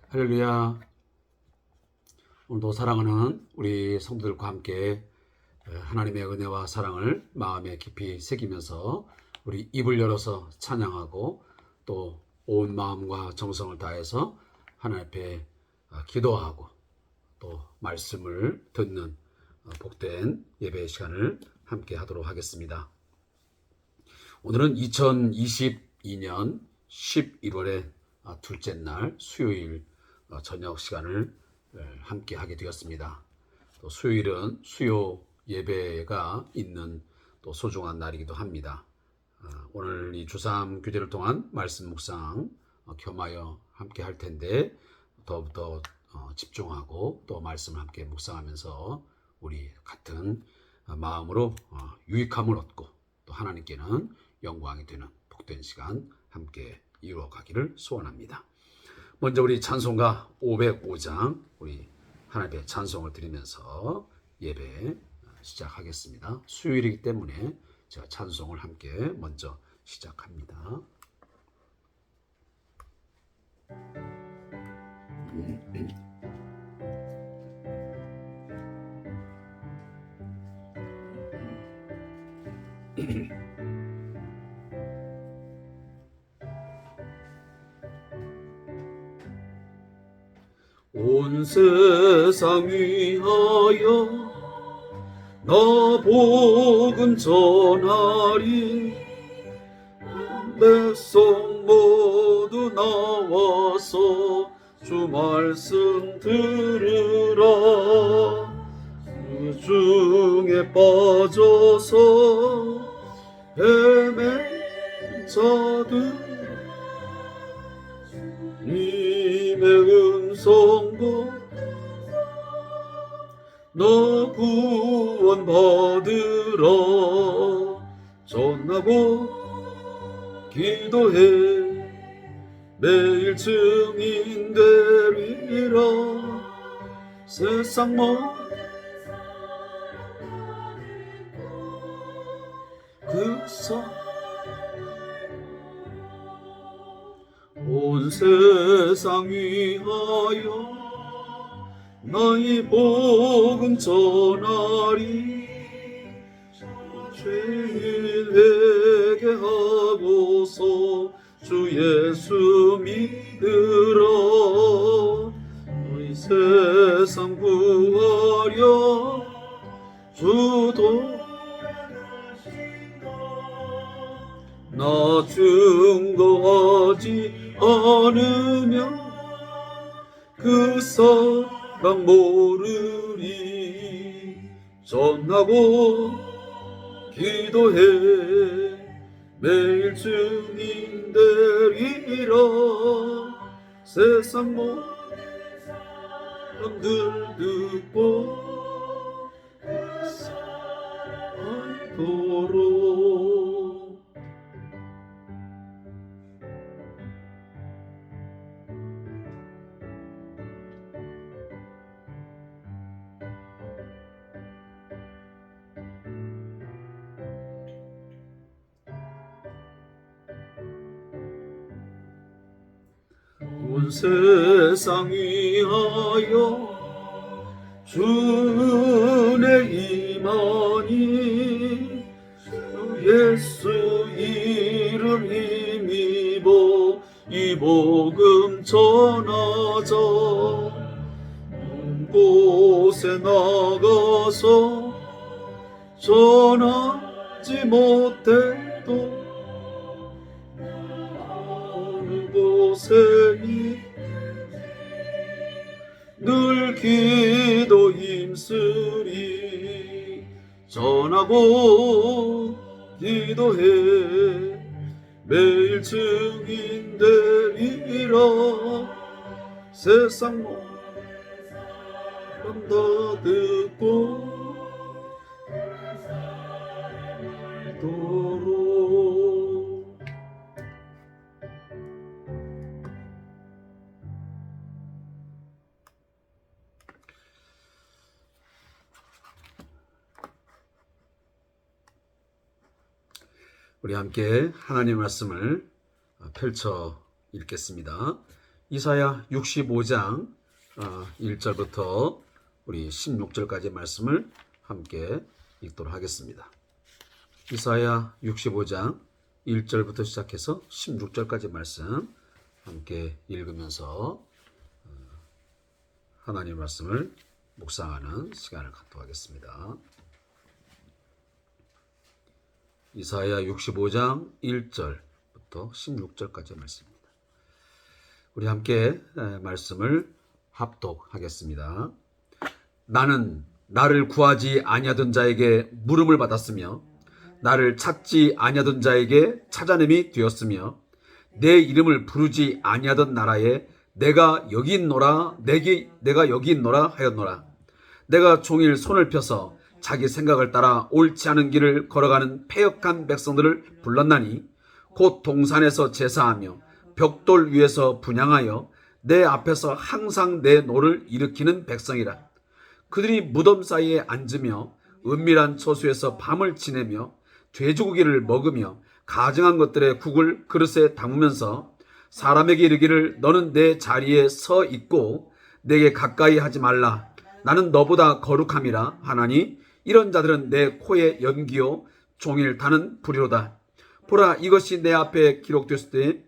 할렐루야. 오늘도 사랑하는 우리 성도들과 함께 하나님의 은혜와 사랑을 마음에 깊이 새기면서 우리 입을 열어서 찬양하고 또 온 마음과 정성을 다해서 하나님 앞에 기도하고 또 말씀을 듣는 복된 예배 시간을 함께 하도록 하겠습니다. 오늘은 2022년 11월의 둘째 날 수요일 저녁 시간을 함께 하게 되었습니다. 또 수요일은 수요 예배가 있는 또 소중한 날이기도 합니다. 오늘 이 주3 교제를 통한 말씀 묵상 겸하여 함께 할 텐데 더욱더 집중하고 또 말씀을 함께 묵상하면서 우리 같은 마음으로 유익함을 얻고 또 하나님께는 영광이 되는 복된 시간 함께 이루어가기를 소원합니다. 먼저 우리 찬송가 505장 우리 하나님의 찬송을 드리면서 예배 시작하겠습니다. 수요일이기 때문에 제가 찬송을 함께 먼저 시작합니다. 온 세상 위하여 나 복음 전하리. 백성 모두 나와서 주 말씀 들으라. 그 중에 빠져서 헤맨 자들 주님의 음성과 너 구원 받으라. 전하고 기도해 매일 증인 되리라. 세상 온 세상 위하여 나의 복음 전하리. 죄인 회개하고서 주 예수 믿으라. 너희 세상 구하려 주도 나 증거하지 않으면 그 사람 모르리. 전하고 기도해 매일 증인 되리라. 세상 모든 사람들 듣고 알도록. 온 세상 위하여 주 은혜 임하니. 주 예수 이름 힘입어 이 복음 전하자. 먼 곳에 나가서 전하지 못해도 늘 기도 힘쓰리. 전하고 기도해 매일 증인 되리라. 세상 모든 사람 다 듣고 알도록. 우리 함께 하나님의 말씀을 펼쳐 읽겠습니다. 이사야 65장 1절부터 우리 16절까지 말씀을 함께 읽도록 하겠습니다. 이사야 65장 1절부터 시작해서 16절까지 말씀 함께 읽으면서 하나님의 말씀을 묵상하는 시간을 갖도록 하겠습니다. 이사야 65장 1절부터 16절까지 말씀입니다. 우리 함께 말씀을 합독하겠습니다. 나는 나를 구하지 아니하던 자에게 물음을 받았으며 나를 찾지 아니하던 자에게 찾아냄이 되었으며 내 이름을 부르지 아니하던 나라에 내가 여기 있노라 내가 여기 있노라 하였노라. 내가 종일 손을 펴서 자기 생각을 따라 옳지 않은 길을 걸어가는 패역한 백성들을 불렀나니 곧 동산에서 제사하며 벽돌 위에서 분향하여 내 앞에서 항상 내 노를 일으키는 백성이라. 그들이 무덤 사이에 앉으며 은밀한 처소에서 밤을 지내며 돼지고기를 먹으며 가증한 것들의 국을 그릇에 담으면서 사람에게 이르기를 너는 내 자리에 서 있고 내게 가까이 하지 말라. 나는 너보다 거룩함이라 하나니 이런 자들은 내 코에 연기요 종일 타는 불이로다. 보라, 이것이 내 앞에 기록되었을 때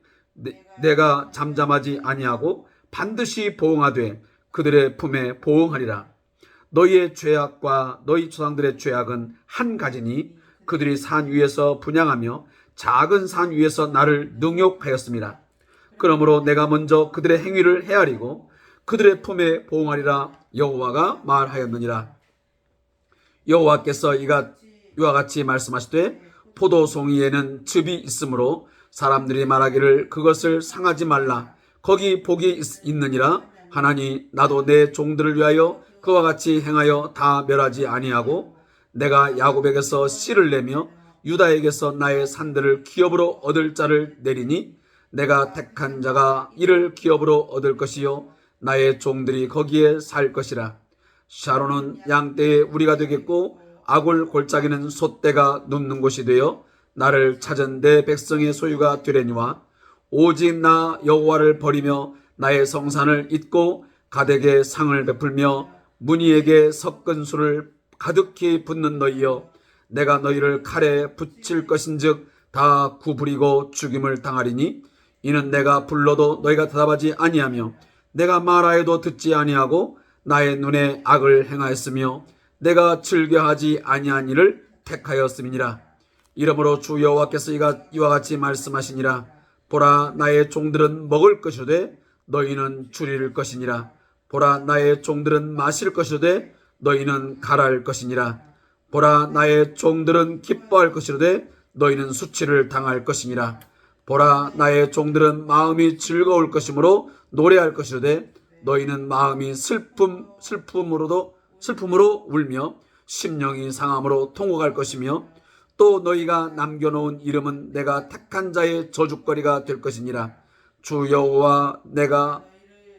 내가 잠잠하지 아니하고 반드시 보응하되 그들의 품에 보응하리라. 너희의 죄악과 너희 조상들의 죄악은 한 가지니 그들이 산 위에서 분향하며 작은 산 위에서 나를 능욕하였습니다. 그러므로 내가 먼저 그들의 행위를 헤아리고 그들의 품에 보응하리라. 여호와가 말하였느니라. 여호와께서 이와 같이 말씀하시되 포도송이에는 즙이 있으므로 사람들이 말하기를 그것을 상하지 말라. 거기 복이 있느니라. 하나니 나도 내 종들을 위하여 그와 같이 행하여 다 멸하지 아니하고 내가 야곱에게서 씨를 내며 유다에게서 나의 산들을 기업으로 얻을 자를 내리니 내가 택한 자가 이를 기업으로 얻을 것이요 나의 종들이 거기에 살 것이라. 샤론은 양떼의 우리가 되겠고 아굴 골짜기는 솥대가 눕는 곳이 되어 나를 찾은 내 백성의 소유가 되려니와 오직 나 여호와를 버리며 나의 성산을 잊고 가덱에 상을 베풀며 문희에게 섞은 술을 가득히 붓는 너희여, 내가 너희를 칼에 붙일 것인즉 다 구부리고 죽임을 당하리니 이는 내가 불러도 너희가 대답하지 아니하며 내가 말하여도 듣지 아니하고 나의 눈에 악을 행하였으며 내가 즐겨하지 아니한 일을 택하였음이니라. 이러므로 주 여호와께서 이와 같이 말씀하시니라. 보라, 나의 종들은 먹을 것이로되 너희는 줄일 것이니라. 보라, 나의 종들은 마실 것이로되 너희는 갈할 것이니라. 보라, 나의 종들은 기뻐할 것이로되 너희는 수치를 당할 것이니라. 보라, 나의 종들은 마음이 즐거울 것이므로 노래할 것이로되 너희는 마음이 슬픔으로 울며 심령이 상함으로 통곡할 것이며 또 너희가 남겨놓은 이름은 내가 택한 자의 저주거리가 될 것이니라. 주 여호와, 내가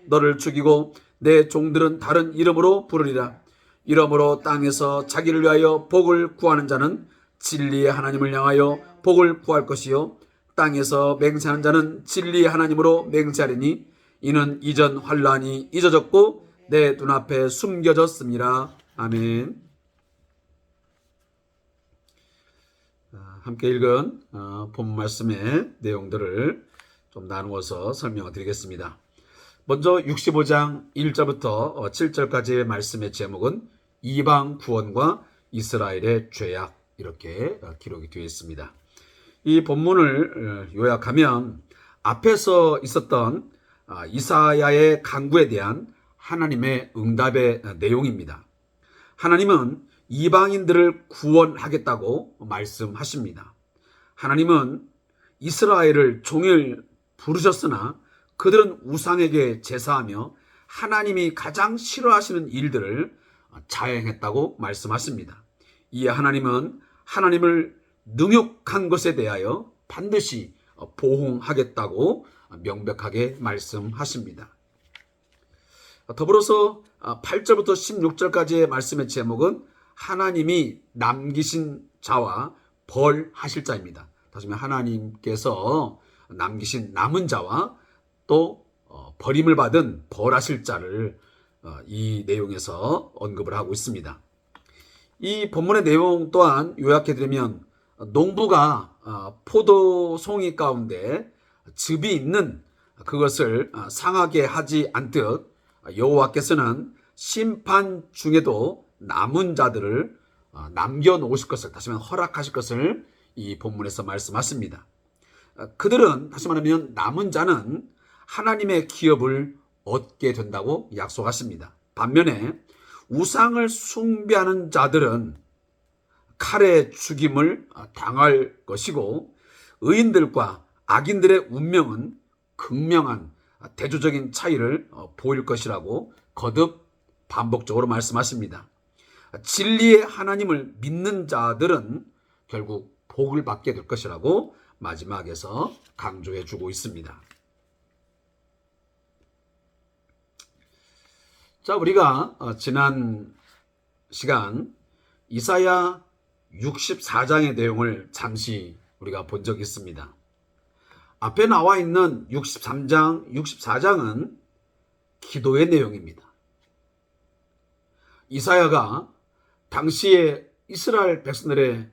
너를 죽이고 내 종들은 다른 이름으로 부르리라. 이러므로 땅에서 자기를 위하여 복을 구하는 자는 진리의 하나님을 향하여 복을 구할 것이요 땅에서 맹세하는 자는 진리의 하나님으로 맹세하리니 이는 이전 환란이 잊어졌고 내 눈앞에 숨겨졌습니다. 아멘. 함께 읽은 본 말씀의 내용들을 좀 나누어서 설명을 드리겠습니다. 먼저 65장 1절부터 7절까지의 말씀의 제목은 이방 구원과 이스라엘의 죄악, 이렇게 기록이 되어 있습니다. 이 본문을 요약하면 앞에서 있었던 이사야의 간구에 대한 하나님의 응답의 내용입니다. 하나님은 이방인들을 구원하겠다고 말씀하십니다. 하나님은 이스라엘을 종일 부르셨으나 그들은 우상에게 제사하며 하나님이 가장 싫어하시는 일들을 자행했다고 말씀하십니다. 이에 하나님은 하나님을 능욕한 것에 대하여 반드시 보응하겠다고 명백하게 말씀하십니다. 더불어서 8절부터 16절까지의 말씀의 제목은 하나님이 남기신 자와 벌하실 자입니다. 다시 말해 하나님께서 남기신 남은 자와 또 버림을 받은 벌하실 자를 이 내용에서 언급을 하고 있습니다. 이 본문의 내용 또한 요약해드리면 농부가 포도송이 가운데 즙이 있는 그것을 상하게 하지 않듯 여호와께서는 심판 중에도 남은 자들을 남겨놓으실 것을, 다시 말하면 허락하실 것을 이 본문에서 말씀하십니다. 그들은 다시 말하면 남은 자는 하나님의 기업을 얻게 된다고 약속하십니다. 반면에 우상을 숭배하는 자들은 칼의 죽임을 당할 것이고 의인들과 악인들의 운명은 극명한 대조적인 차이를 보일 것이라고 거듭 반복적으로 말씀하십니다. 진리의 하나님을 믿는 자들은 결국 복을 받게 될 것이라고 마지막에서 강조해 주고 있습니다. 자, 우리가 지난 시간 이사야 64장의 내용을 잠시 우리가 본 적이 있습니다. 앞에 나와 있는 63장, 64장은 기도의 내용입니다. 이사야가 당시에 이스라엘 백성들의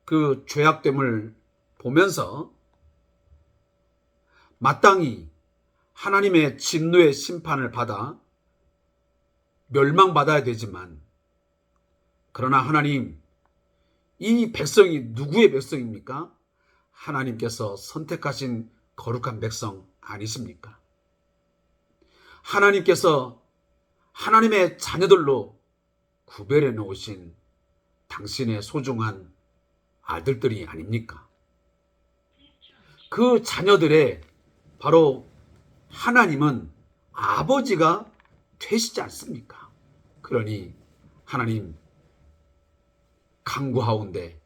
그 죄악됨을 보면서 마땅히 하나님의 진노의 심판을 받아 멸망받아야 되지만, 그러나 하나님, 이 백성이 누구의 백성입니까? 하나님께서 선택하신 거룩한 백성 아니십니까? 하나님께서 하나님의 자녀들로 구별해 놓으신 당신의 소중한 아들들이 아닙니까? 그 자녀들의 바로 하나님은 아버지가 되시지 않습니까? 그러니 하나님 간구하온데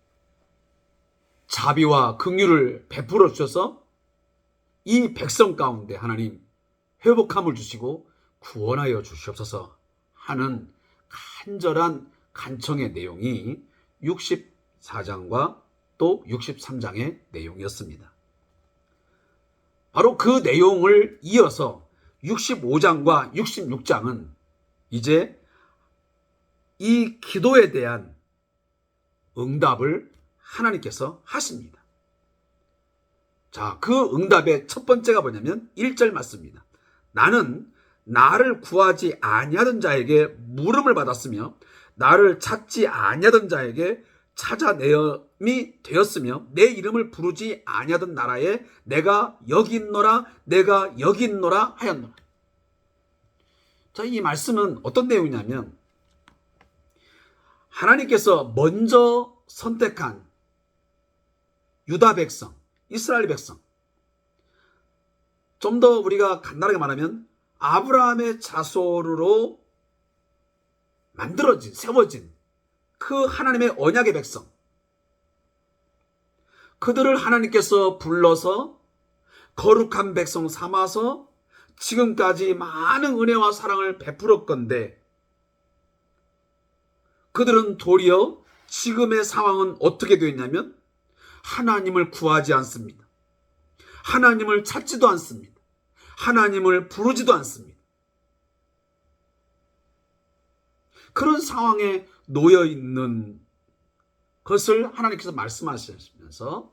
자비와 긍휼을 베풀어 주셔서 이 백성 가운데 하나님 회복함을 주시고 구원하여 주시옵소서 하는 간절한 간청의 내용이 64장과 또 63장의 내용이었습니다. 바로 그 내용을 이어서 65장과 66장은 이제 이 기도에 대한 응답을 하나님께서 하십니다. 자, 그 응답의 첫 번째가 뭐냐면 1절 맞습니다. 나는 나를 구하지 아니하던 자에게 물음을 받았으며 나를 찾지 아니하던 자에게 찾아내음이 되었으며 내 이름을 부르지 아니하던 나라에 내가 여기 있노라 내가 여기 있노라 하였노라. 자, 이 말씀은 어떤 내용이냐면 하나님께서 먼저 선택한 유다 백성, 이스라엘 백성, 좀 더 우리가 간단하게 말하면 아브라함의 자손으로 만들어진, 세워진 그 하나님의 언약의 백성, 그들을 하나님께서 불러서 거룩한 백성 삼아서 지금까지 많은 은혜와 사랑을 베풀었건데 그들은 도리어 지금의 상황은 어떻게 되었냐면 하나님을 구하지 않습니다. 하나님을 찾지도 않습니다. 하나님을 부르지도 않습니다. 그런 상황에 놓여 있는 것을 하나님께서 말씀하시면서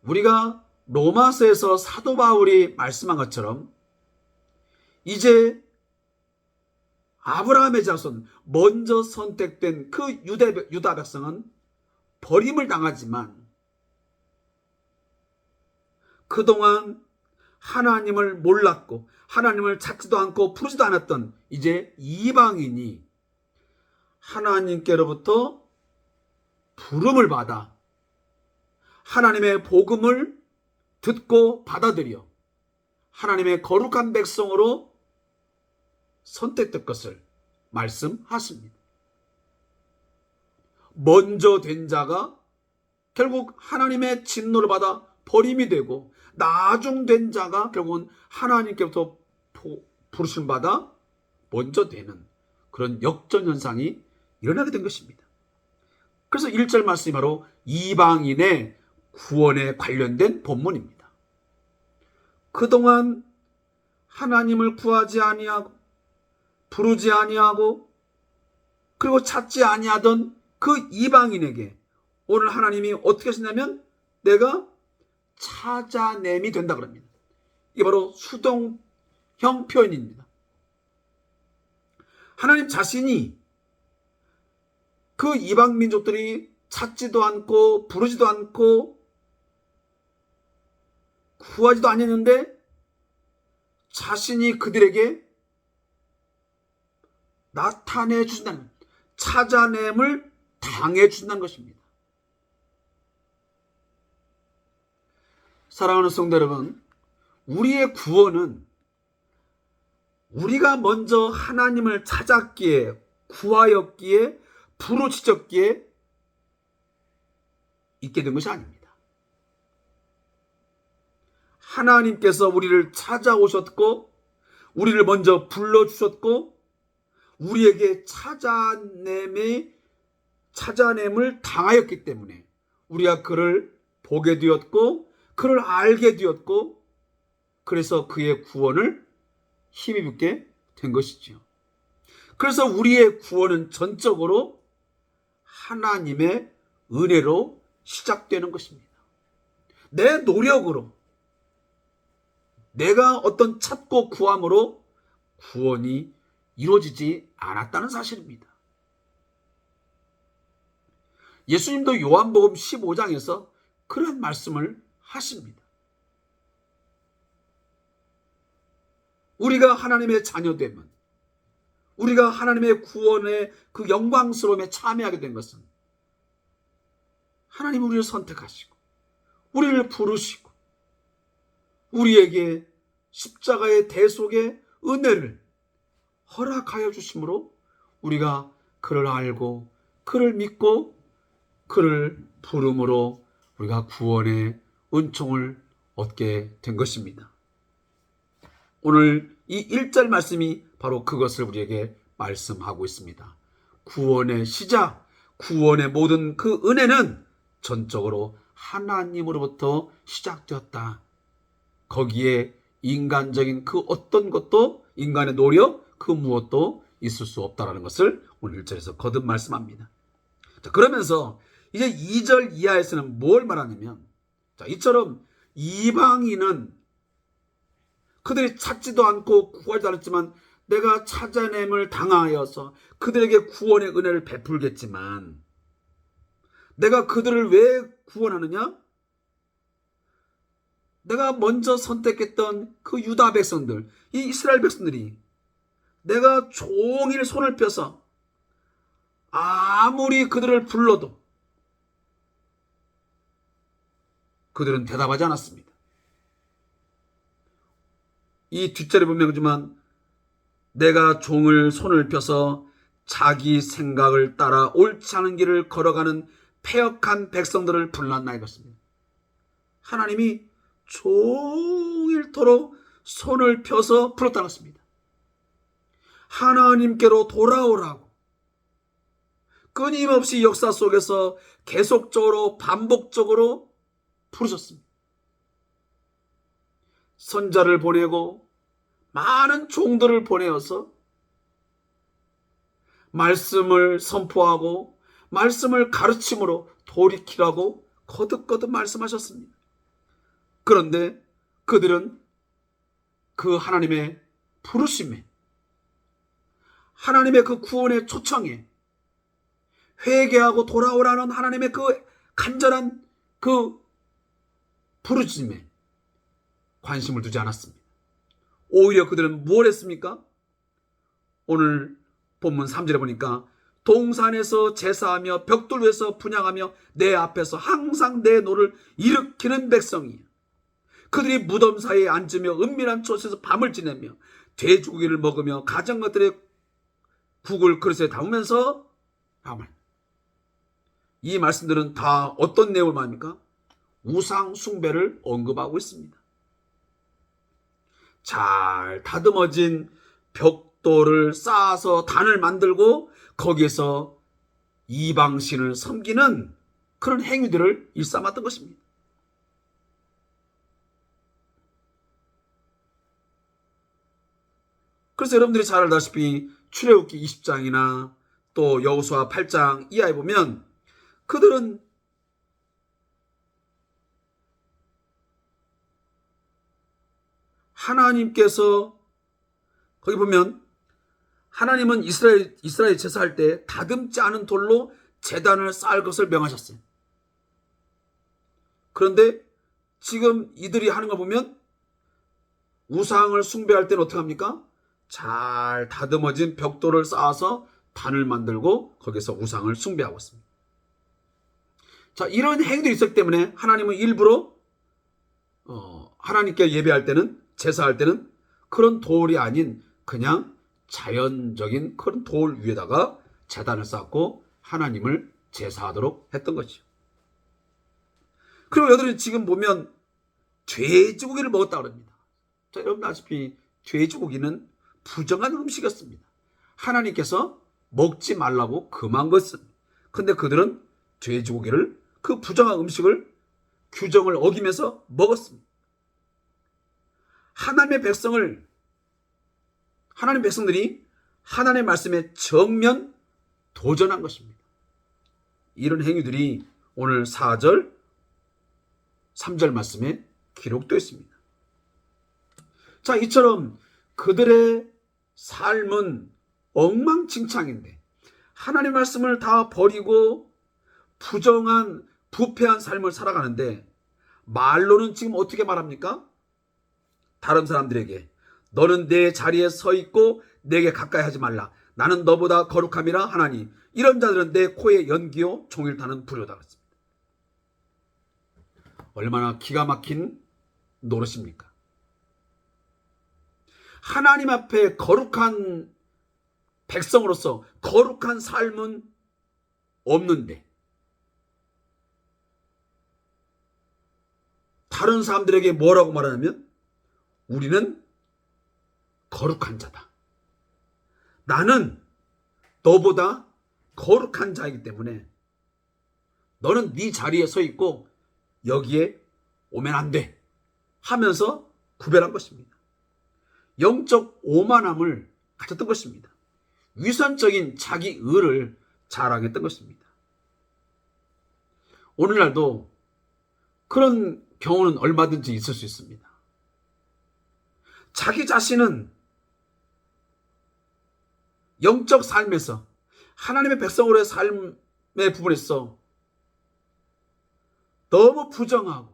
우리가 로마서에서 사도 바울이 말씀한 것처럼 이제 아브라함의 자손, 먼저 선택된 그 유다 백성은 버림을 당하지만 그동안 하나님을 몰랐고 하나님을 찾지도 않고 부르지도 않았던 이제 이방인이 하나님께로부터 부름을 받아 하나님의 복음을 듣고 받아들여 하나님의 거룩한 백성으로 선택될 것을 말씀하십니다. 먼저 된 자가 결국 하나님의 진노를 받아 버림이 되고 나중된 자가 결국은 하나님께부터 부르심 받아 먼저 되는 그런 역전현상이 일어나게 된 것입니다. 그래서 1절 말씀이 바로 이방인의 구원에 관련된 본문입니다. 그동안 하나님을 구하지 아니하고 부르지 아니하고 그리고 찾지 아니하던 그 이방인에게 오늘 하나님이 어떻게 하시냐면 내가 찾아냄이 된다 그럽니다. 이게 바로 수동형 표현입니다. 하나님 자신이 그 이방 민족들이 찾지도 않고 부르지도 않고 구하지도 않았는데 자신이 그들에게 나타내 주신다는, 찾아냄을 당해 주신다는 것입니다. 사랑하는 성도 여러분, 우리의 구원은 우리가 먼저 하나님을 찾았기에, 구하였기에, 부르짖었기에 있게 된 것이 아닙니다. 하나님께서 우리를 찾아오셨고 우리를 먼저 불러주셨고 우리에게 찾아냄을 당하였기 때문에 우리가 그를 보게 되었고 그를 알게 되었고 그래서 그의 구원을 힘입게 된 것이죠. 그래서 우리의 구원은 전적으로 하나님의 은혜로 시작되는 것입니다. 내 노력으로 내가 어떤 찾고 구함으로 구원이 이루어지지 않았다는 사실입니다. 예수님도 요한복음 15장에서 그런 말씀을 하십니다. 우리가 하나님의 자녀됨은, 우리가 하나님의 구원의 그 영광스러움에 참여하게 된 것은 하나님 우리를 선택하시고 우리를 부르시고 우리에게 십자가의 대속의 은혜를 허락하여 주심으로 우리가 그를 알고 그를 믿고 그를 부름으로 우리가 구원의 은총을 얻게 된 것입니다. 오늘 이 1절 말씀이 바로 그것을 우리에게 말씀하고 있습니다. 구원의 시작, 구원의 모든 그 은혜는 전적으로 하나님으로부터 시작되었다. 거기에 인간적인 그 어떤 것도, 인간의 노력 그 무엇도 있을 수 없다는 것을 오늘 1절에서 거듭 말씀합니다. 자, 그러면서 이제 2절 이하에서는 뭘 말하냐면, 자, 이처럼 이방인은 그들이 찾지도 않고 구하지도 않았지만 내가 찾아냄을 당하여서 그들에게 구원의 은혜를 베풀겠지만 내가 그들을 왜 구원하느냐? 내가 먼저 선택했던 그 유다 백성들, 이 이스라엘 백성들이 내가 종일 손을 펴서 아무리 그들을 불러도 그들은 대답하지 않았습니다. 이 뒷절에 보면 그지만 내가 종을 손을 펴서 자기 생각을 따라 옳지 않은 길을 걸어가는 패역한 백성들을 불렀나 이것입니다. 하나님이 종일토록 손을 펴서 불렀다는 것입니다. 하나님께로 돌아오라고 끊임없이 역사 속에서 계속적으로 반복적으로 부르셨습니다. 선자를 보내고 많은 종들을 보내어서 말씀을 선포하고 말씀을 가르침으로 돌이키라고 거듭거듭 말씀하셨습니다. 그런데 그들은 그 하나님의 부르심에, 하나님의 그 구원의 초청에, 회개하고 돌아오라는 하나님의 그 간절한 그 부르심에 관심을 두지 않았습니다. 오히려 그들은 뭘 했습니까? 오늘 본문 3절에 보니까 동산에서 제사하며 벽돌 위에서 분향하며 내 앞에서 항상 내 노를 일으키는 백성이에요. 그들이 무덤 사이에 앉으며 은밀한 곳에서 밤을 지내며 돼지고기를 먹으며 가장 것들의 국을 그릇에 담으면서 아멘. 이 말씀들은 다 어떤 내용을 말합니까? 우상 숭배를 언급하고 있습니다. 잘 다듬어진 벽돌을 쌓아서 단을 만들고 거기에서 이방신을 섬기는 그런 행위들을 일삼았던 것입니다. 그래서 여러분들이 잘 알다시피 출애굽기 20장이나 또 여호수아 8장 이하에 보면 그들은 하나님께서 거기 보면 하나님은 이스라엘 제사할 때 다듬지 않은 돌로 제단을 쌓을 것을 명하셨어요. 그런데 지금 이들이 하는 거 보면 우상을 숭배할 때는 어떻게 합니까? 잘 다듬어진 벽돌을 쌓아서 단을 만들고 거기서 우상을 숭배하고 있습니다. 자, 이런 행위들이 있었기 때문에 하나님은 일부러 하나님께 예배할 때는, 제사할 때는 그런 돌이 아닌 그냥 자연적인 그런 돌 위에다가 제단을 쌓고 하나님을 제사하도록 했던 것이죠. 그리고 여러분이 지금 보면 돼지고기를 먹었다고 합니다. 자, 여러분 아시다시피 돼지고기는 부정한 음식이었습니다. 하나님께서 먹지 말라고 금한 것은. 근데 그들은 돼지고기를, 그 부정한 음식을, 규정을 어기면서 먹었습니다. 하나님 백성들이 하나님의 말씀에 정면 도전한 것입니다. 이런 행위들이 오늘 4절, 3절 말씀에 기록되어 있습니다. 자, 이처럼 그들의 삶은 엉망진창인데 하나님의 말씀을 다 버리고 부정한, 부패한 삶을 살아가는데 말로는 지금 어떻게 말합니까? 다른 사람들에게 너는 내 자리에 서 있고 내게 가까이 하지 말라. 나는 너보다 거룩함이라 하나니 이런 자들은 내 코에 연기요 종일 타는 불효다. 얼마나 기가 막힌 노릇입니까? 하나님 앞에 거룩한 백성으로서 거룩한 삶은 없는데 다른 사람들에게 뭐라고 말하냐면 우리는 거룩한 자다. 나는 너보다 거룩한 자이기 때문에 너는 네 자리에 서 있고 여기에 오면 안 돼 하면서 구별한 것입니다. 영적 오만함을 가졌던 것입니다. 위선적인 자기 의를 자랑했던 것입니다. 오늘날도 그런 경우는 얼마든지 있을 수 있습니다. 자기 자신은 영적 삶에서 하나님의 백성으로의 삶의 부분에서 너무 부정하고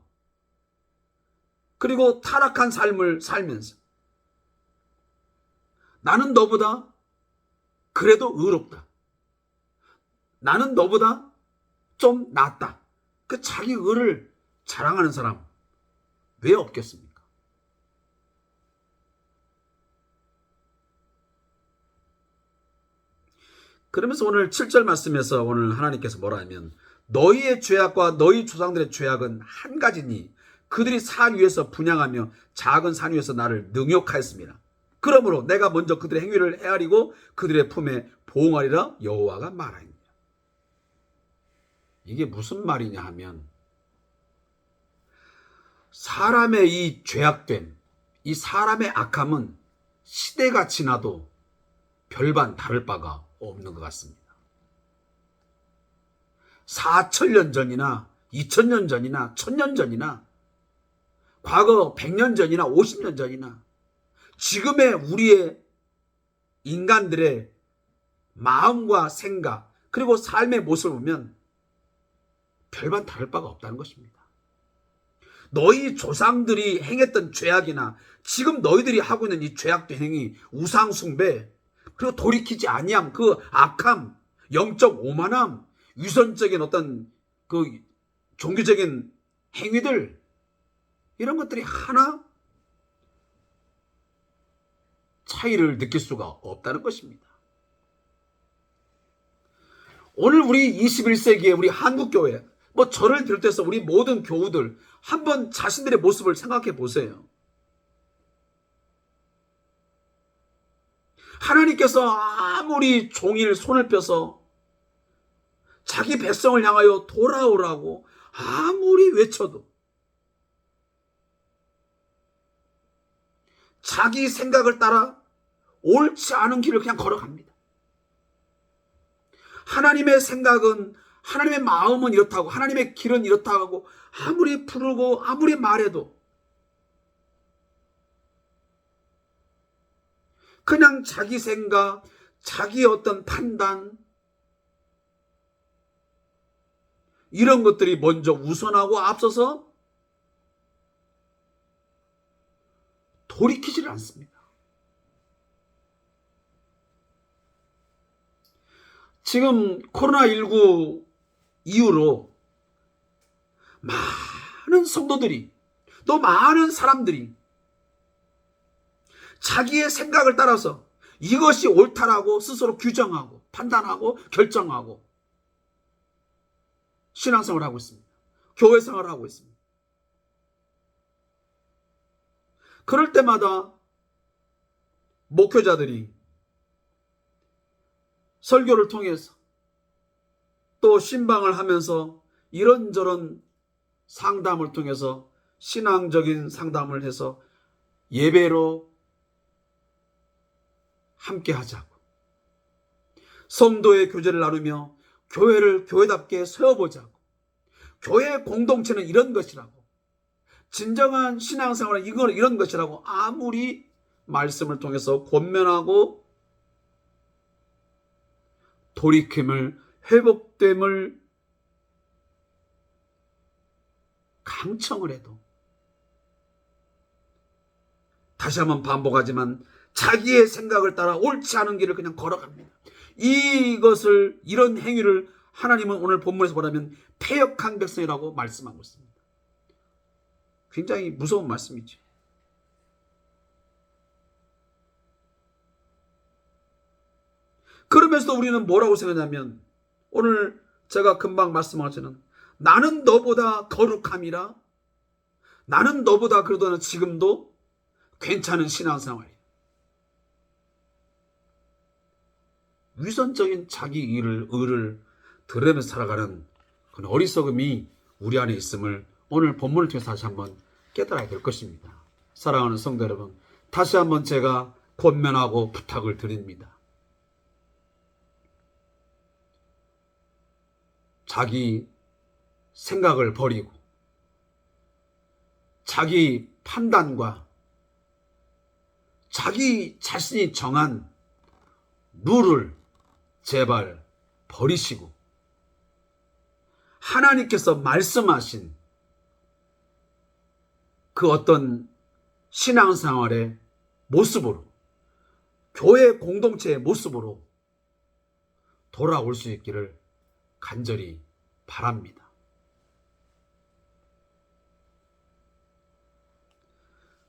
그리고 타락한 삶을 살면서 나는 너보다 그래도 의롭다. 나는 너보다 좀 낫다. 그 자기 의를 자랑하는 사람 왜 없겠습니까? 그러면서 오늘 7절 말씀에서 오늘 하나님께서 뭐라 하면 너희의 죄악과 너희 조상들의 죄악은 한 가지니 그들이 산 위에서 분향하며 작은 산 위에서 나를 능욕하였습니다. 그러므로 내가 먼저 그들의 행위를 헤아리고 그들의 품에 보응하리라 여호와가 말하니라. 이게 무슨 말이냐 하면 사람의 이 죄악됨, 이 사람의 악함은 시대가 지나도 별반 다를 바가 없는 것 같습니다. 4,000년 전이나 2,000년 전이나 1,000년 전이나 과거 100년 전이나 50년 전이나 지금의 우리의 인간들의 마음과 생각 그리고 삶의 모습을 보면 별반 다를 바가 없다는 것입니다. 너희 조상들이 행했던 죄악이나 지금 너희들이 하고 있는 이 죄악된 행위, 우상숭배, 그리고 돌이키지 아니함, 그 악함, 영적 오만함, 위선적인 어떤 그 종교적인 행위들, 이런 것들이 하나 차이를 느낄 수가 없다는 것입니다. 오늘 우리 21세기에 우리 한국교회, 저를 비롯해서 우리 모든 교우들 한번 자신들의 모습을 생각해 보세요. 하나님께서 아무리 종일 손을 펴서 자기 백성을 향하여 돌아오라고 아무리 외쳐도 자기 생각을 따라 옳지 않은 길을 그냥 걸어갑니다. 하나님의 생각은, 하나님의 마음은 이렇다고, 하나님의 길은 이렇다고 아무리 부르고 아무리 말해도 그냥 자기 생각, 자기 어떤 판단, 이런 것들이 먼저 우선하고 앞서서 돌이키지를 않습니다. 지금 코로나19 이후로 많은 성도들이, 또 많은 사람들이 자기의 생각을 따라서 이것이 옳다라고 스스로 규정하고 판단하고 결정하고 신앙생활을 하고 있습니다. 교회생활을 하고 있습니다. 그럴 때마다 목회자들이 설교를 통해서 또 신방을 하면서 이런저런 상담을 통해서 신앙적인 상담을 해서 예배로 함께 하자고, 성도의 교제를 나누며 교회를 교회답게 세워보자고, 교회 공동체는 이런 것이라고, 진정한 신앙생활은 이런 것이라고 아무리 말씀을 통해서 권면하고 돌이킴을, 회복됨을 강청을 해도 다시 한번 반복하지만 자기의 생각을 따라 옳지 않은 길을 그냥 걸어갑니다. 이런 행위를 하나님은 오늘 본문에서 보라면 패역한 백성이라고 말씀하고 있습니다. 굉장히 무서운 말씀이죠. 그러면서도 우리는 뭐라고 생각하냐면, 오늘 제가 금방 말씀하시는 나는 너보다 거룩함이라, 나는 너보다 그래도 지금도 괜찮은 신앙생활이에요. 위선적인 자기 의를 들으면서 살아가는 그런 어리석음이 우리 안에 있음을 오늘 본문을 통해서 다시 한번 깨달아야 될 것입니다. 사랑하는 성도 여러분, 다시 한번 제가 권면하고 부탁을 드립니다. 자기 생각을 버리고 자기 판단과 자기 자신이 정한 룰을 제발 버리시고 하나님께서 말씀하신 그 어떤 신앙생활의 모습으로, 교회 공동체의 모습으로 돌아올 수 있기를 간절히 바랍니다.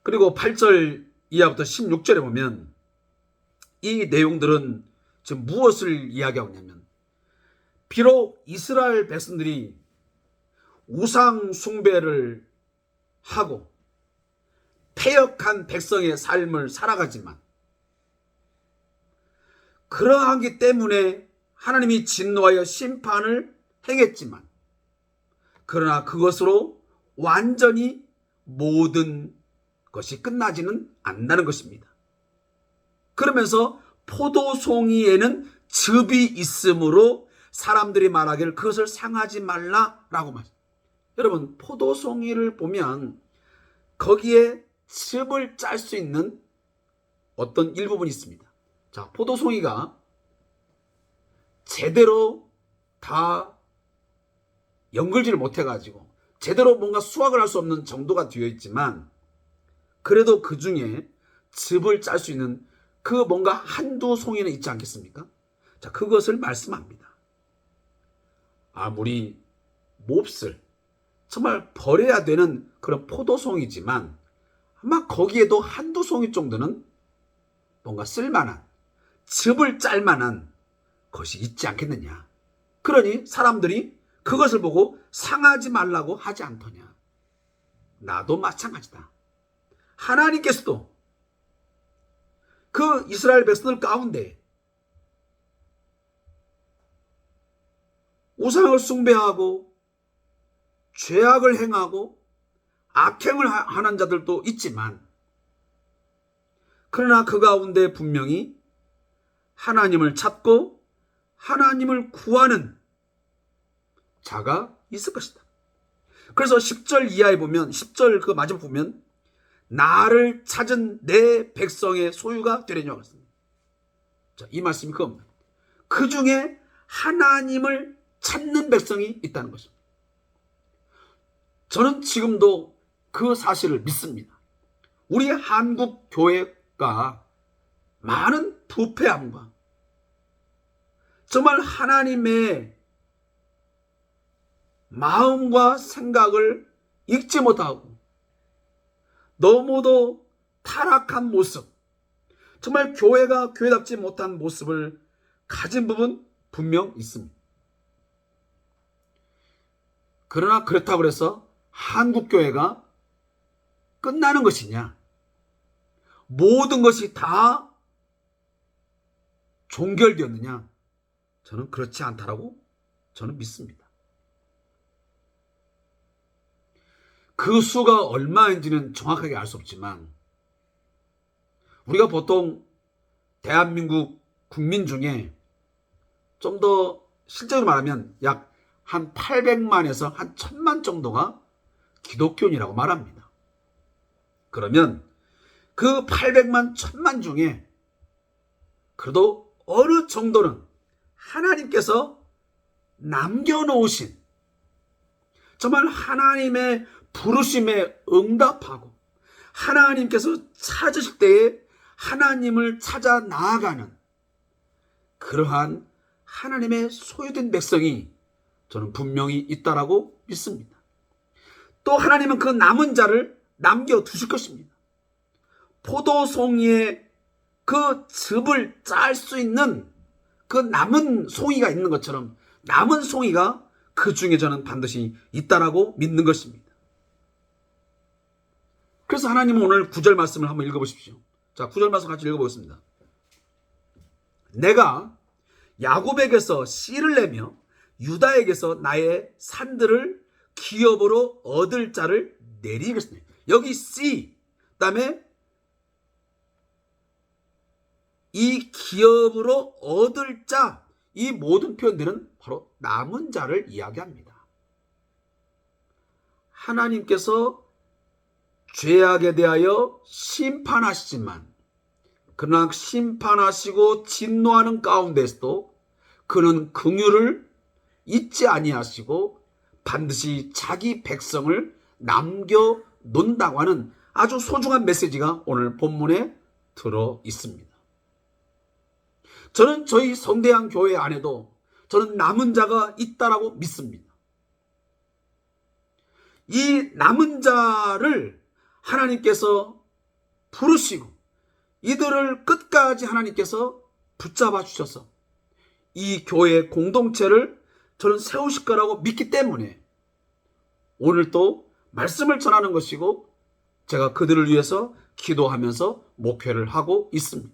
그리고 8절 이하부터 16절에 보면 이 내용들은 지금 무엇을 이야기하고 있냐면, 비록 이스라엘 백성들이 우상 숭배를 하고 패역한 백성의 삶을 살아가지만, 그러하기 때문에 하나님이 진노하여 심판을 행했지만, 그러나 그것으로 완전히 모든 것이 끝나지는 않는다는 것입니다. 그러면서 포도송이에는 즙이 있으므로 사람들이 말하기를 그것을 상하지 말라라고 말합니다. 여러분, 포도송이를 보면 거기에 즙을 짤 수 있는 어떤 일부분이 있습니다. 자, 포도송이가 제대로 다 연글지를 못해가지고 제대로 뭔가 수확을 할 수 없는 정도가 되어 있지만, 그래도 그 중에 즙을 짤 수 있는 그 뭔가 한두 송이는 있지 않겠습니까? 자, 그것을 말씀합니다. 아무리 몹쓸, 정말 버려야 되는 그런 포도송이지만 아마 거기에도 한두 송이 정도는 뭔가 쓸만한, 즙을 짤 만한 것이 있지 않겠느냐. 그러니 사람들이 그것을 보고 상하지 말라고 하지 않더냐. 나도 마찬가지다. 하나님께서도 그 이스라엘 백성들 가운데 우상을 숭배하고 죄악을 행하고 악행을 하는 자들도 있지만, 그러나 그 가운데 분명히 하나님을 찾고 하나님을 구하는 자가 있을 것이다. 그래서 10절 이하에 보면 10절 그 마지막 보면 나를 찾은 내 백성의 소유가 되려냐고 했습니다. 자, 이 말씀이 그겁니다. 그 중에 하나님을 찾는 백성이 있다는 것입니다. 저는 지금도 그 사실을 믿습니다. 우리 한국 교회가 많은 부패함과 정말 하나님의 마음과 생각을 읽지 못하고 너무도 타락한 모습, 정말 교회가 교회답지 못한 모습을 가진 부분 분명 있습니다. 그러나 그렇다고 해서 한국 교회가 끝나는 것이냐? 모든 것이 다 종결되었느냐? 저는 그렇지 않다라고 저는 믿습니다. 그 수가 얼마인지는 정확하게 알 수 없지만 우리가 보통 대한민국 국민 중에 좀 더 실제로 말하면 약 한 800만에서 한 1000만 정도가 기독교인이라고 말합니다. 그러면 그 800만, 1000만 중에 그래도 어느 정도는 하나님께서 남겨놓으신 정말 하나님의 부르심에 응답하고 하나님께서 찾으실 때에 하나님을 찾아 나아가는 그러한 하나님의 소유된 백성이 저는 분명히 있다라고 믿습니다. 또 하나님은 그 남은 자를 남겨두실 것입니다. 포도송이의 그 즙을 짤 수 있는 그 남은 송이가 있는 것처럼 남은 송이가 그 중에 저는 반드시 있다라고 믿는 것입니다. 그래서 하나님은 오늘 9절 말씀을 한번 읽어보십시오. 자, 9절 말씀 같이 읽어보겠습니다. 내가 야곱에게서 씨를 내며 유다에게서 나의 산들을 기업으로 얻을 자를 내리겠습니다. 여기 씨, 그 다음에 이 기업으로 얻을 자, 이 모든 표현들은 바로 남은 자를 이야기합니다. 하나님께서 죄악에 대하여 심판하시지만 그러나 심판하시고 진노하는 가운데서도 그는 긍휼을 잊지 아니하시고 반드시 자기 백성을 남겨놓는다고 하는 아주 소중한 메시지가 오늘 본문에 들어 있습니다. 저는 저희 성대한 교회 안에도 저는 남은 자가 있다라고 믿습니다. 이 남은 자를 하나님께서 부르시고 이들을 끝까지 하나님께서 붙잡아 주셔서 이 교회 공동체를 저는 세우실 거라고 믿기 때문에 오늘 또 말씀을 전하는 것이고 제가 그들을 위해서 기도하면서 목회를 하고 있습니다.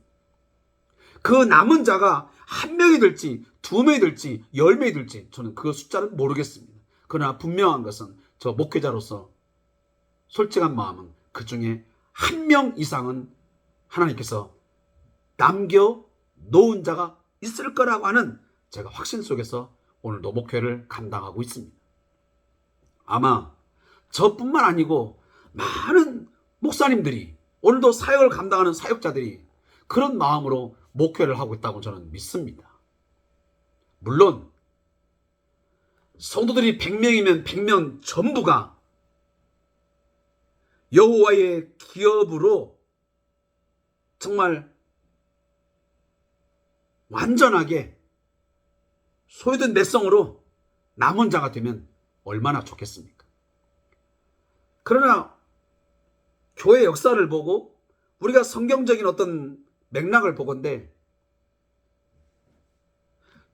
그 남은 자가 한 명이 될지 두 명이 될지 10명이 될지 저는 그 숫자는 모르겠습니다. 그러나 분명한 것은 저 목회자로서 솔직한 마음은 그 중에 한 명 이상은 하나님께서 남겨놓은 자가 있을 거라고 하는 제가 확신 속에서 오늘도 목회를 감당하고 있습니다. 아마 저뿐만 아니고 많은 목사님들이 오늘도 사역을 감당하는 사역자들이 그런 마음으로 목회를 하고 있다고 저는 믿습니다. 물론 성도들이 100명이면 100명 전부가 여호와의 기업으로 정말 완전하게 소유된 백성으로 남은 자가 되면 얼마나 좋겠습니까? 그러나 교회 역사를 보고 우리가 성경적인 어떤 맥락을 보건대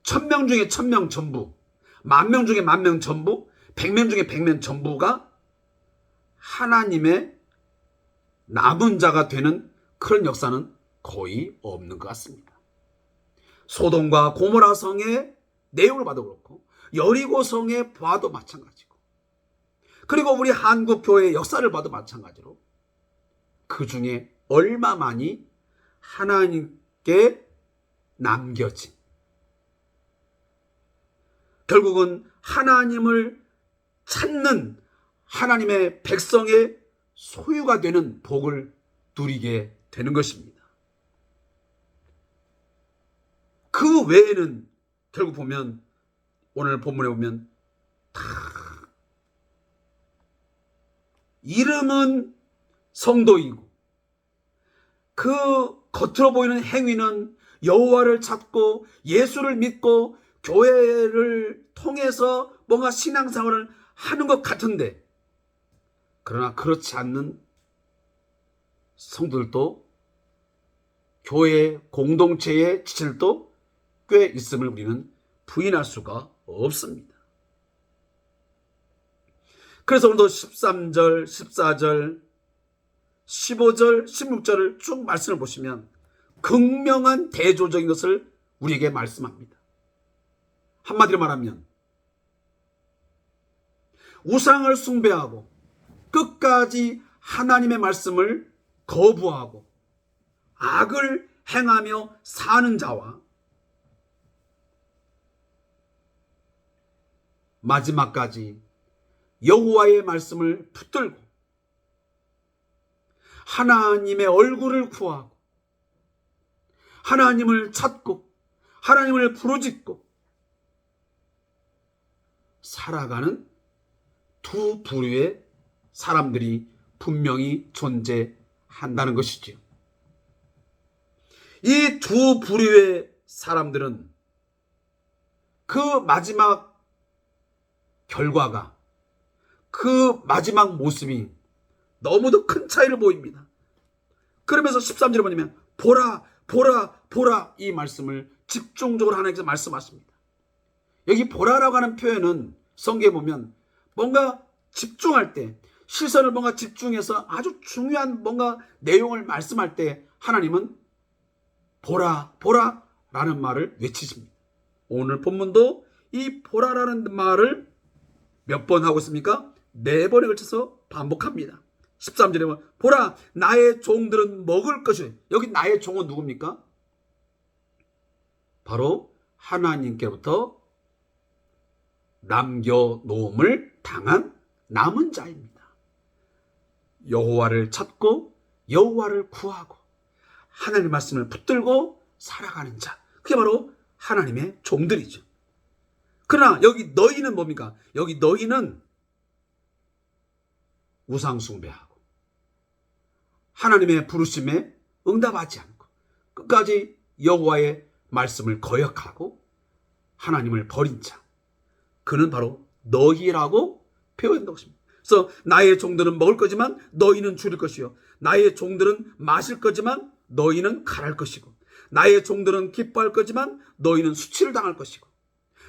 1000명 중에 1000명 전부, 10,000명 중에 10,000명 전부, 100명 중에 100명 전부가 하나님의 남은 자가 되는 그런 역사는 거의 없는 것 같습니다. 소돔과 고모라 성의 내용을 봐도 그렇고 여리고 성의 봐도 마찬가지고 그리고 우리 한국 교회의 역사를 봐도 마찬가지로 그 중에 얼마만이 하나님께 남겨진, 결국은 하나님을 찾는 하나님의 백성의 소유가 되는 복을 누리게 되는 것입니다. 그 외에는 결국 보면 오늘 본문에 보면 다 이름은 성도이고 그 겉으로 보이는 행위는 여호와를 찾고 예수를 믿고 교회를 통해서 뭔가 신앙생활을 하는 것 같은데, 그러나 그렇지 않는 성도들도 교회 공동체의 지체들도 꽤 있음을 우리는 부인할 수가 없습니다. 그래서 오늘도 13절, 14절, 15절, 16절을 쭉 말씀을 보시면 극명한 대조적인 것을 우리에게 말씀합니다. 한마디로 말하면 우상을 숭배하고 끝까지 하나님의 말씀을 거부하고 악을 행하며 사는 자와 마지막까지 여호와의 말씀을 붙들고 하나님의 얼굴을 구하고 하나님을 찾고 하나님을 부르짖고 살아가는 두 부류의 사람들이 분명히 존재한다는 것이지요. 이 두 부류의 사람들은 그 마지막 결과가, 그 마지막 모습이 너무도 큰 차이를 보입니다. 그러면서 13절에 보면 보라 보라 보라, 이 말씀을 집중적으로 하나님께서 말씀하십니다. 여기 보라라고 하는 표현은 성경에 보면 뭔가 집중할 때, 시선을 뭔가 집중해서 아주 중요한 뭔가 내용을 말씀할 때 하나님은 보라 보라 라는 말을 외치십니다. 오늘 본문도 이 보라라는 말을 몇 번 하고 있습니까? 4번에 걸쳐서 반복합니다. 13절에 보면 보라 나의 종들은 먹을 것이래. 여기 나의 종은 누굽니까? 바로 하나님께로부터 남겨놓음을 당한 남은 자입니다. 여호와를 찾고 여호와를 구하고 하나님의 말씀을 붙들고 살아가는 자, 그게 바로 하나님의 종들이죠. 그러나 여기 너희는 뭡니까? 여기 너희는 우상 숭배하고 하나님의 부르심에 응답하지 않고 끝까지 여호와의 말씀을 거역하고 하나님을 버린 자, 그는 바로 너희라고 표현한다고 했습니다. 그래서 나의 종들은 먹을 거지만 너희는 줄일 것이요, 나의 종들은 마실 거지만 너희는 칼할 것이고, 나의 종들은 기뻐할 거지만 너희는 수치를 당할 것이고,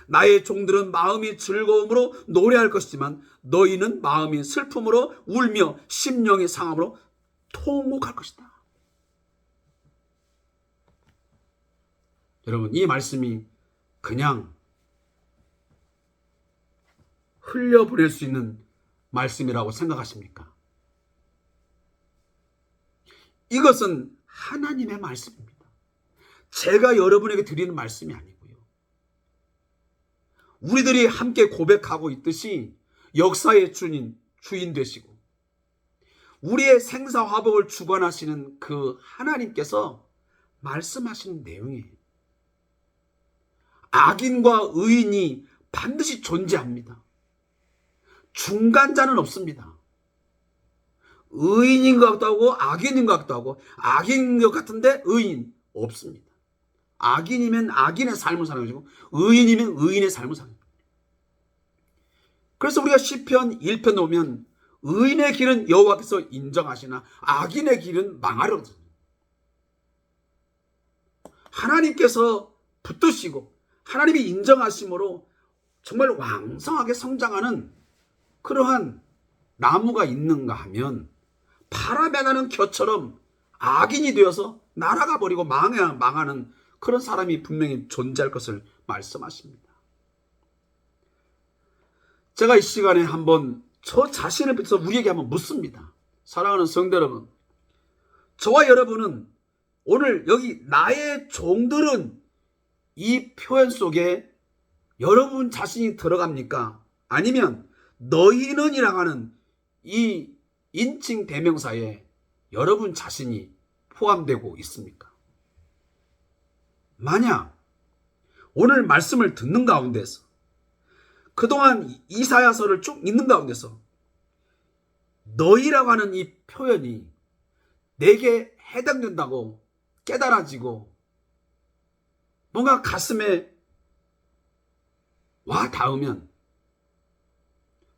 나의 종들은 마음이 즐거움으로 노래할 것이지만 너희는 마음이 슬픔으로 울며 심령이 상함으로 통곡할 것이다. 여러분, 이 말씀이 그냥 흘려보낼 수 있는 말씀이라고 생각하십니까? 이것은 하나님의 말씀입니다. 제가 여러분에게 드리는 말씀이 아니고요. 우리들이 함께 고백하고 있듯이 역사의 주인 되시고 우리의 생사화복을 주관하시는 그 하나님께서 말씀하시는 내용이에요. 악인과 의인이 반드시 존재합니다. 중간자는 없습니다. 의인인 것 같기도 하고 악인인 것 같기도 하고, 악인인 것 같은데 의인 없습니다. 악인이면 악인의 삶을 사는 것이고 의인이면 의인의 삶을 사는 것입니다. 그래서 우리가 시편 1편에 보면 의인의 길은 여호와께서 인정하시나 악인의 길은 망하려 그러잖아요. 하나님께서 붙드시고 하나님이 인정하심으로 정말 왕성하게 성장하는 그러한 나무가 있는가 하면 바람에 나는 겨처럼 악인이 되어서 날아가 버리고 망하는 그런 사람이 분명히 존재할 것을 말씀하십니다. 제가 이 시간에 한번 저 자신을 비춰서 우리에게 한번 묻습니다. 사랑하는 성도 여러분, 저와 여러분은 오늘 여기 나의 종들은 이 표현 속에 여러분 자신이 들어갑니까? 아니면 너희는이라고 하는 이 인칭 대명사에 여러분 자신이 포함되고 있습니까? 만약 오늘 말씀을 듣는 가운데서 그동안 이사야서를 쭉 읽는 가운데서 너희라고 하는 이 표현이 내게 해당된다고 깨달아지고 뭔가 가슴에 와 닿으면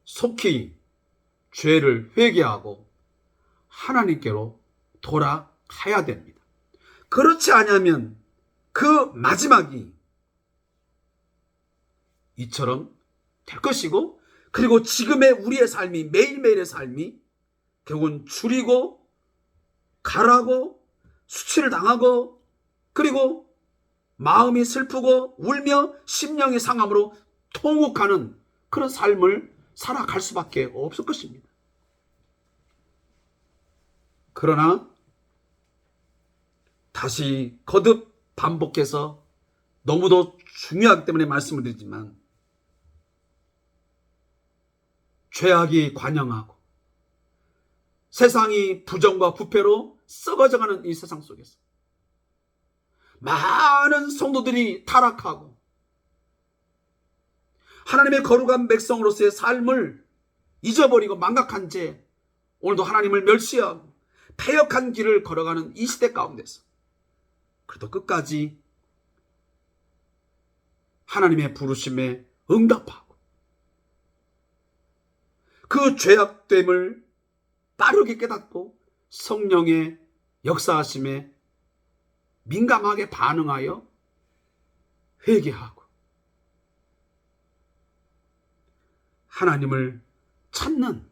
속히 죄를 회개하고 하나님께로 돌아가야 됩니다. 그렇지 않으면 그 마지막이 이처럼 될 것이고, 그리고 지금의 우리의 삶이, 매일매일의 삶이 결국은 줄이고 가라고 수치를 당하고 그리고 마음이 슬프고 울며 심령이 상함으로 통곡하는 그런 삶을 살아갈 수밖에 없을 것입니다. 그러나 다시 거듭 반복해서 너무도 중요하기 때문에 말씀을 드리지만, 죄악이 관영하고 세상이 부정과 부패로 썩어져가는 이 세상 속에서 많은 성도들이 타락하고 하나님의 거룩한 백성으로서의 삶을 잊어버리고 망각한 채 오늘도 하나님을 멸시하고 패역한 길을 걸어가는 이 시대 가운데서 그래도 끝까지 하나님의 부르심에 응답하고 그 죄악됨을 빠르게 깨닫고 성령의 역사하심에 민감하게 반응하여 회개하고 하나님을 찾는,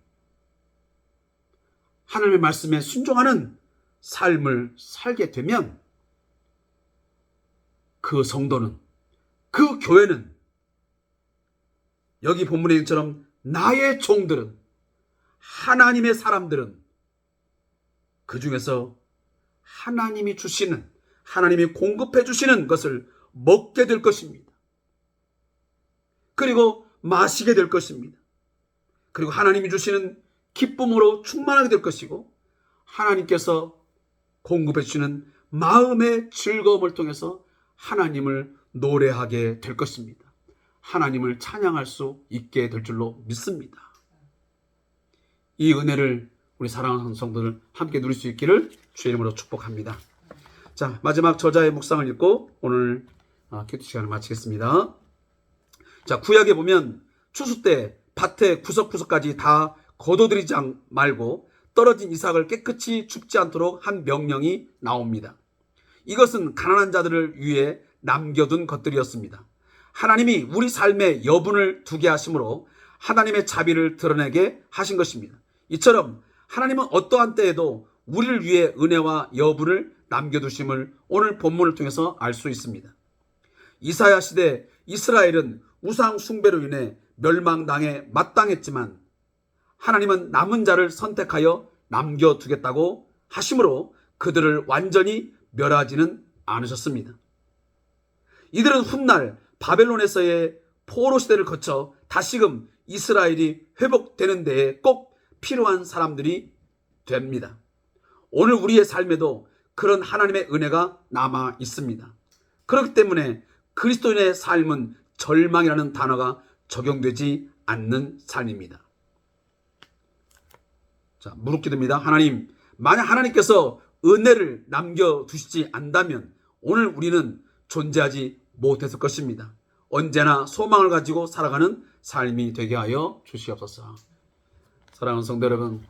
하나님의 말씀에 순종하는 삶을 살게 되면 그 성도는, 그 교회는 여기 본문의 일처럼 나의 종들은, 하나님의 사람들은 그 중에서 하나님이 주시는, 하나님이 공급해 주시는 것을 먹게 될 것입니다. 그리고 마시게 될 것입니다. 그리고 하나님이 주시는 기쁨으로 충만하게 될 것이고, 하나님께서 공급해 주시는 마음의 즐거움을 통해서 하나님을 노래하게 될 것입니다. 하나님을 찬양할 수 있게 될 줄로 믿습니다. 이 은혜를 우리 사랑하는 성도들 함께 누릴 수 있기를 주의 이름으로 축복합니다. 자, 마지막 저자의 묵상을 읽고 오늘 기도 시간을 마치겠습니다. 자, 구약에 보면 추수 때 밭의 구석구석까지 다 거둬들이지 말고 떨어진 이삭을 깨끗이 줍지 않도록 한 명령이 나옵니다. 이것은 가난한 자들을 위해 남겨둔 것들이었습니다. 하나님이 우리 삶에 여분을 두게 하심으로 하나님의 자비를 드러내게 하신 것입니다. 이처럼 하나님은 어떠한 때에도 우리를 위해 은혜와 여분을 남겨두심을 오늘 본문을 통해서 알 수 있습니다. 이사야 시대 이스라엘은 우상 숭배로 인해 멸망당해 마땅했지만 하나님은 남은 자를 선택하여 남겨두겠다고 하심으로 그들을 완전히 멸하지는 않으셨습니다. 이들은 훗날 바벨론에서의 포로 시대를 거쳐 다시금 이스라엘이 회복되는 데에 꼭 필요한 사람들이 됩니다. 오늘 우리의 삶에도 그런 하나님의 은혜가 남아 있습니다. 그렇기 때문에 그리스도인의 삶은 절망이라는 단어가 적용되지 않는 삶입니다. 자, 묻기도입니다. 하나님, 만약 하나님께서 은혜를 남겨두시지 않다면 오늘 우리는 존재하지 못했을 것입니다. 언제나 소망을 가지고 살아가는 삶이 되게 하여 주시옵소서. 사랑하는 성도 여러분,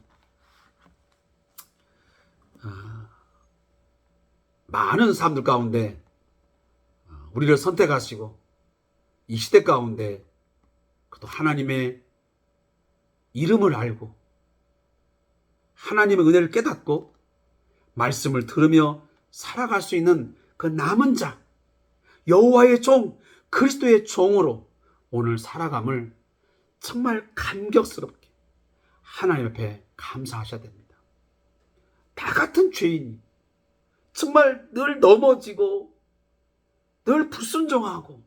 많은 사람들 가운데 우리를 선택하시고 이 시대 가운데 또 하나님의 이름을 알고 하나님의 은혜를 깨닫고 말씀을 들으며 살아갈 수 있는 그 남은 자, 여호와의 종, 그리스도의 종으로 오늘 살아감을 정말 감격스럽게 하나님 앞에 감사하셔야 됩니다. 다 같은 죄인이 정말 늘 넘어지고 늘 불순종하고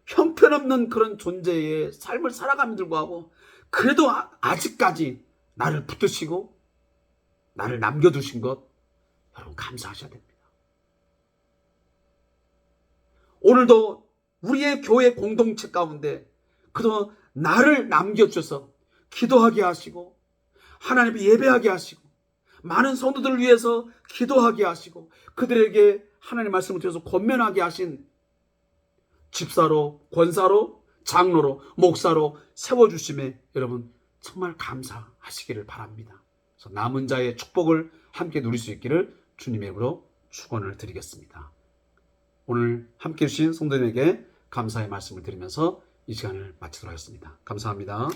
형편없는 그런 존재의 삶을 살아감에도 불구하고 그래도 아직까지 나를 붙드시고 나를 남겨두신 것 여러분 감사하셔야 됩니다. 오늘도 우리의 교회 공동체 가운데 그동안 나를 남겨주셔서 기도하게 하시고 하나님을 예배하게 하시고 많은 성도들을 위해서 기도하게 하시고 그들에게 하나님의 말씀을 드려서 권면하게 하신 집사로, 권사로, 장로로, 목사로 세워주심에 여러분 정말 감사하시기를 바랍니다. 그래서 남은 자의 축복을 함께 누릴 수 있기를 주님의 이름으로 축원을 드리겠습니다. 오늘 함께 해주신 성도님에게 감사의 말씀을 드리면서 이 시간을 마치도록 하겠습니다. 감사합니다.